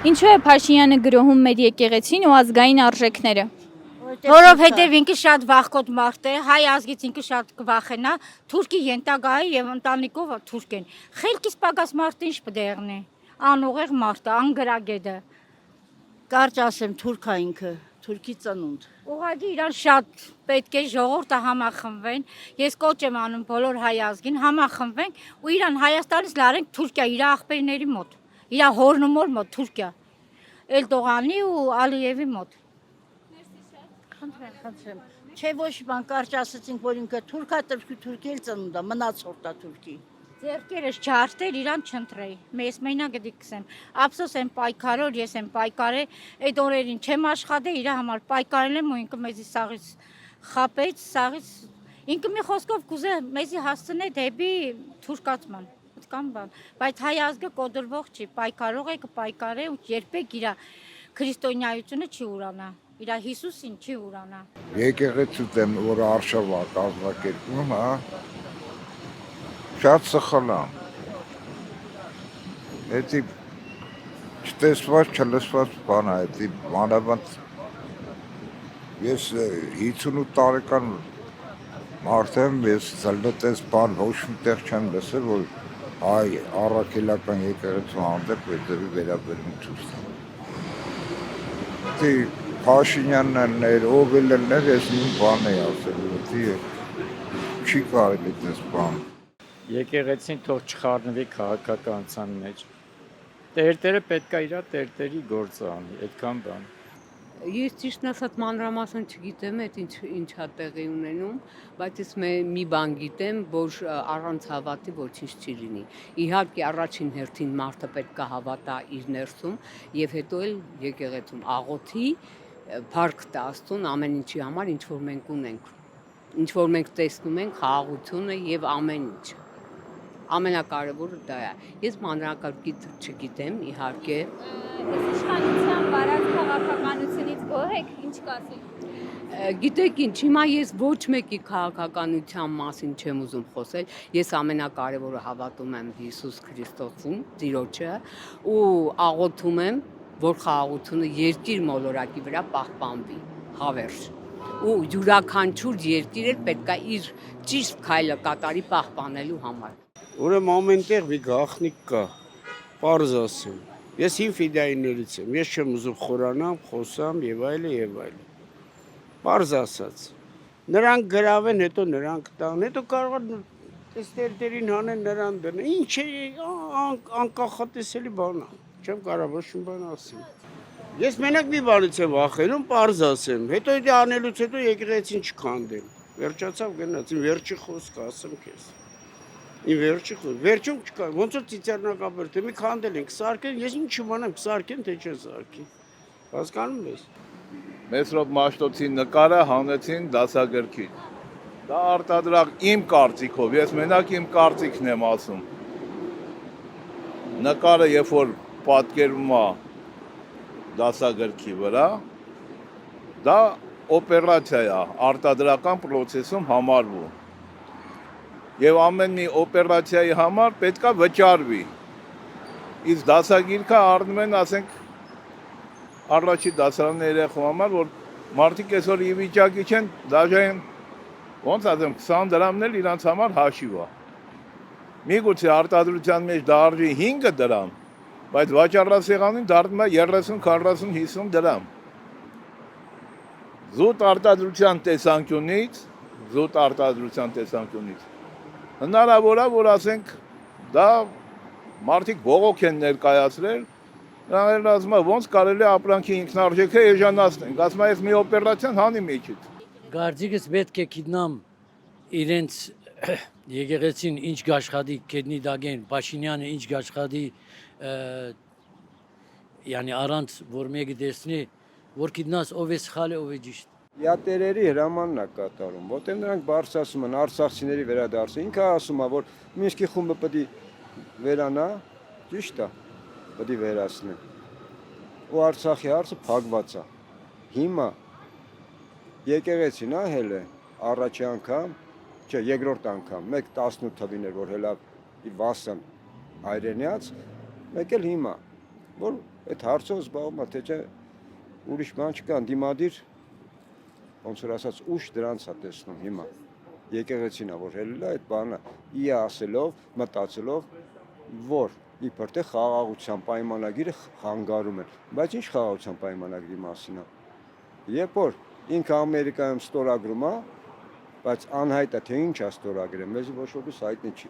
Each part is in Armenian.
Ինչու է Փաշինյանը գրոհում մեր եկեղեցին ու ազգային արժեքները։ Որովհետև ինքը շատ վախկոտ մարդ է, հայ ազգից ինքը շատ կվախենա, թուրքի ենտագահի եւ ընտանիքով թուրք են։ Խելքից պակաս մարդը ինչ պետք է եղնի։ Անուղեղ մարդ է, անգրագետ է։ Կարճ ասեմ, թուրք է ինքը, թուրքի ծնունդ։ Ուղղակի իրան շատ պետք է ժողովուրդը համախմբվեն։ Ես կոչ եմ անում բոլոր հայ ազգին համախմբվենք ու իրան Հայաստանից լարենք Թուրքիա իր աղբերների մոտ, իր հորնումոր մոտ Թուրքիա, Էլդողանի ու Ալիևի մոտ։ Խնդրեմ։ Չէ ոչ բան կարճ ասեցինք, որ ինքը թուրք է, թուրքի էլ ծնունդ է, մնացորդ է թուրքի։ Ձերքերս չարդեր իրան չընտրեի։ Մեզ մենակ գդի կսեմ։ Ափսոս եմ պայքարոր, ես եմ պայքարե, այդ օրերին չեմ աշխատե, իր համար պայքարել եմ ու ինքը մեզի սաղից խապեց, սաղից ինքը մի խոսքով կուզե մեզի հասցնե դեպի թուրքացման։ Կամ բան, բայց հայ ազգը կոդրվող չի, պայքարող է կպայքարե ու երբեք իր քրիստոնեայությունը չի ուրանա, իր Հիսուսին չի ուրանա։ Եկեղեցու դեմ որ արշավա կազմակերպում, հա, շատ սխալ է։ Էդի չտեսված, չլսված բան է, էդի մանավանդ ես 58 տարեկան մարդ եմ, ես զլտես բան ոչ միտեղ չեմ լսել, որ հայ առաքելական եկեղեցու հանդեպ այդտեղի վերաբերում ցույց տա։ Փաշինյանն էր, ով էլ էր, ես նույն բանն եմ ասել, որ չի կարելի այդպես բան։ Եկեղեցին թող չխառնվի քաղաքականության մեջ։ Տերտերը պետք է իր տերտերի գործը անի, այդքան բան։ Ես ճիշտն ասած մանրամասն չգիտեմ այդ ինչա տեղի ունենում, բայց ես մի բան գիտեմ, որ առանց հավատի ոչինչ չի լինի։ Իհարկե առաջին հերթին մարդը պետք է հավատա իր ներսում եւ հետո էլ եկեղեցում աղոթի, փառք տա Աստծուն ամեն ինչի համար, ինչ որ մենք ունենք, ինչ որ մենք տեսնում ենք, խաղաղությունը եւ ամեն ինչ։ Ամենակարևորը դա է։ Ես մանրակարգիտ չգիտեմ, իհարկե։ Այս իշխանության վարած քաղաքականությունից գոհ եք, ինչ կասեք։ Գիտեք ինչ, հիմա ես ոչ մեկի քաղաքականության մասին չեմ ուզում խոսել, ես ամենակարևորը հավատում եմ Հիսուս Քրիստոսին, Տիրոջը, ու աղոթում եմ, որ խաղաղությունը երկիր մոլորակի վրա պահպանվի, հավերժ։ Ու յուրաքանչյուր երկիր էլ պետք է իր ճիշտ քայլը կատարի պահպանելու համար։ Ուրեմն ամենտեղ մի գաղտնիք կա, պարզ ասեմ։ Ես ինֆիդայիներից եմ, ես չեմ ուզում խորանամ, խոսամ եւ այլն եւ այլն։ Պարզ ասած։ Նրանք գրավեն, հետո նրանք տան, հետո կարող են այս տերտերին հանեն նրան դնեն։ Ինչ է անկախատեսելի բան է։ Չեմ կարող ոչ մի բան ասեմ։ Ես մենակ մի բանից եմ վախենում, պարզ ասեմ։ Հետո դա անելուց հետո եկեղեցին չքանդեմ։ Վերջացավ գնաց, իմ վերջի խոսքը ասեմ քեզ։ Իմ վերջում չկա, ոնց որ ծիծեռնակաբեր, թե մի քանդել ենք, սարքեն, ես ինչ իմանամ, սարքեն թե չեն սարքի։ Հասկանում ես։ Մեսրոպ Մաշտոցի նկարը հանեցին դասագրքից։ Դա արտադրակ իմ կարծիքով, ես մենակ իմ կարծիքն եմ ասում։ Նկարը երբ որ պատկերվում է դասագրքի վրա, դա օպերացիա է, արտադրական պրոցեսում համարվում։ Եվ ամեն մի օպերացիայի համար պետք է վճարվի։ Իսկ դասագիրքը առնում են, ասենք, առաջի դասարանների երեխու համար, որ մարդիկ այսօր ի վիճակի չեն, դաժե ոնց ասեմ, 20 դրամն էլ իրանց համար հաշիվ է։ Միգուցե արտադրության մեջ դա արժի 5 դրամ, բայց վաճառասեղանին դառնում է 30, 40, 50 դրամ։ Զուտ արտադրության տեսանկյունից հնարավոր է, որ ասենք դա մարդիկ բողոք են ներկայացրել, նրանք ասում են ոնց կարելի է ապրանքի ինքնարժեքը էժանացնենք, ասում են այս մի օպերացիան հանի մեջից։ Գարձիկս պետք է գիտնամ իրենց եկեղեցին ինչ գաշխատի կետնի դագեն, Փաշինյանը ինչ գաշխատի, yani առանց որ մեկը տեսնի, որ գիտնաս ով է սխալ, ով է ճիշտ։ Յատերերի հրամանն է կատարում, որտեղ նրանք բարձ ասում են արցախցիների վերադարձը, ինքը ասում է, որ Մինսկի խումբը պետք է վերանա, ճիշտ է, պետք է վերացնեն։ Ու Արցախի հարցը փակված է։ Հիմա եկեղեցին հել է առաջի անգամ, չէ, երկրորդ անգամ, մեկ 18 թվին էր, որ հելա վասն հայրենյաց, մեկ էլ հիմա որ այդ հարցով զբաղվում է, թե չէ ուրիշ բան չկա, դիմադիր ոնց որ ասած ուշ դրանց է տեսնում հիմա։ Եկեղեցին է, որ հելել է այդ բանը, ի ասելով, մտածելով, որ իբր թե խաղաղության պայմանագիրը խանգարում են, բայց ինչ խաղաղության պայմանագրի մասին է։ Երբ որ ինքը Ամերիկայում ստորագրում է, բայց անհայտ է թե ինչ է ստորագրել, մեզ ոչ ոքս հայտնի չի։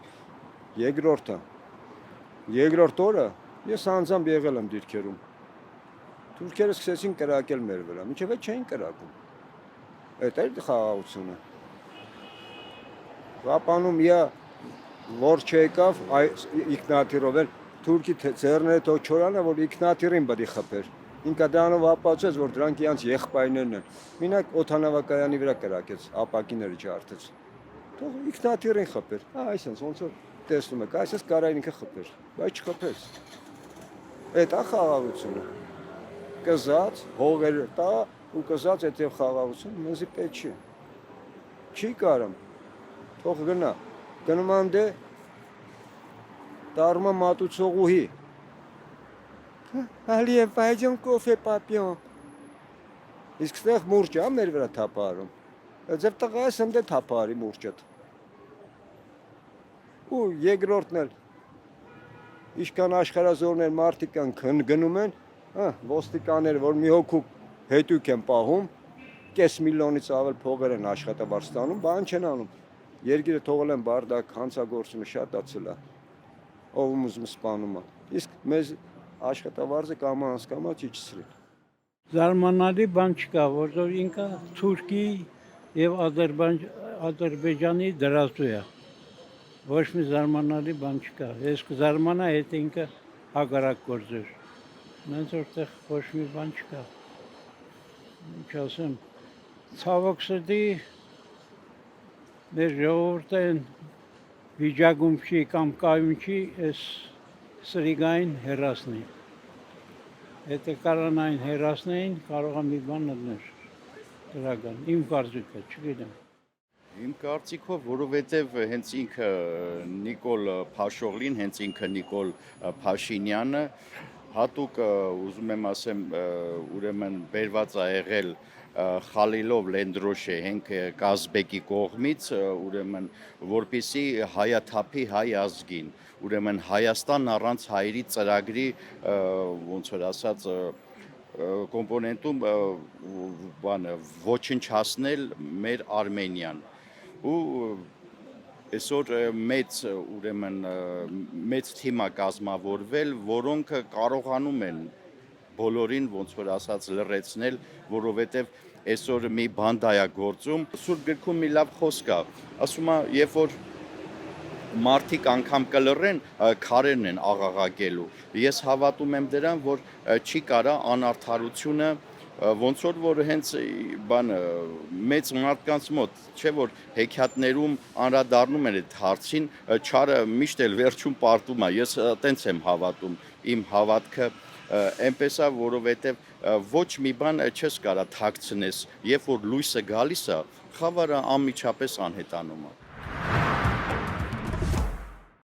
Երկրորդ օրը ես անձամբ եղել եմ դիրքերում։ Թուրքերը սկսեցին կրակել մեր վրա, մինչև այդ չէին կրակում։ Այդ էր խաղաղությունը։ Վապանում իա որ չեկավ ինքնաթիռով էր թուրքի ձեռները թող չորանա, որ ինքնաթիռին բդի խփեր։ Ինքը դրանով ապացուցեց, որ դրանք իրանց եղբայրներն են։ Մինակ օդանավակայանի վրա կրակեց, ապակիները ջարդեց։ Թող ինքնաթիռին խփեր։ Այսպես ոնց որ տեսնում եք, այսպես կարա ինքը խփեր, բայց չխփեց։ Այդ է խաղաղությունը։ Կզած, հողերը տա ու կզած այդ եւ խաղաղություն մեզի պետք չի։ Չի կարամ։ Թող գնա։ Գնում եմ դե տարմա մատուցողուհի։ Ալիևայջան կոֆե պապիոն։ Իսկ ստեղ մուրճ է մեր վրա թափարում։ Ձեր տղայս ընդ է թափարի մուրճդ։ Ու երկրորդն էլ ինչքան աշխարհազորներ մարդիկ կան գնում են, ոստիկանները, որ մի հոգու հետույք են պահում, կես միլիոնից ավել փողեր են աշխատավարձ ստանում, բան չեն անում։ Երկիրը թողել են բարդակ, հանցագործությունը շատ ացել է։ Ով ուզում սպանում է։ Իսկ մեզ աշխատավարձը կամա չի չսրին։ Զարմանալի բան չկա, որովհետև ինքը Թուրքի եւ Ադրբեջանի դրածու է։ Ոչ մի զարմանալի բան չկա։ Ես կզարմանա, եթե ինքը հակառակ գործեր։ Մենք որտեղ ոչ մի բան չկա։ Ինչ ասեմ, ցավոք սրտի մեր ժողովուրդը վիճակում չի կամ կայուն չի, այս սրիգային հերասնի։ Եթե կարանային հերասնեին, կարող է մի բան լներ դրական, իմ կարծիքը, չգիտեմ։ Իմ կարծիքով, որովհետև հենց ինքը Նիկոլ Փաշօղլին, հենց ինքը Նիկոլ Փաշինյանը հատուկ ուզում եմ ասեմ, ուրեմն բերված է եղել խալիլով լենդրոշե հենք Կազբեկի կողմից, ուրեմն որպիսի հայաթափի հայ ազգին, ուրեմն Հայաստան առանց հայերի ծրագրի ոնց որ ասած կոմպոնենտում ոչնչացնել մեր Արմենիան ու այսօր մեծ թիմ է կազմավորվել, որոնք կարողանում են բոլորին ոնց որ ասած լրացնել, որովհետև այսօր մի բանդա է գործում, Սուրբ գրքում մի լավ խոսք է, ասում է, երբ որ մարդիկ անգամ կլռեն, քարերն են աղաղակելու։ Ես հավատում եմ դրան, որ չի կարա անարդարությունը ոնց որ հենց մեծ մարդկանց մոտ, չէ որ հեքիաթներում անդրադառնում են այդ հարցին, չարը միշտ էլ վերջում պարտում է, ես տենց եմ հավատում, իմ հավատքը այնպես է, որովհետև ոչ մի բան չես կարա թաքցնես, երբ որ լույսը գալիս է, խավարը անմիջապես անհետանում է։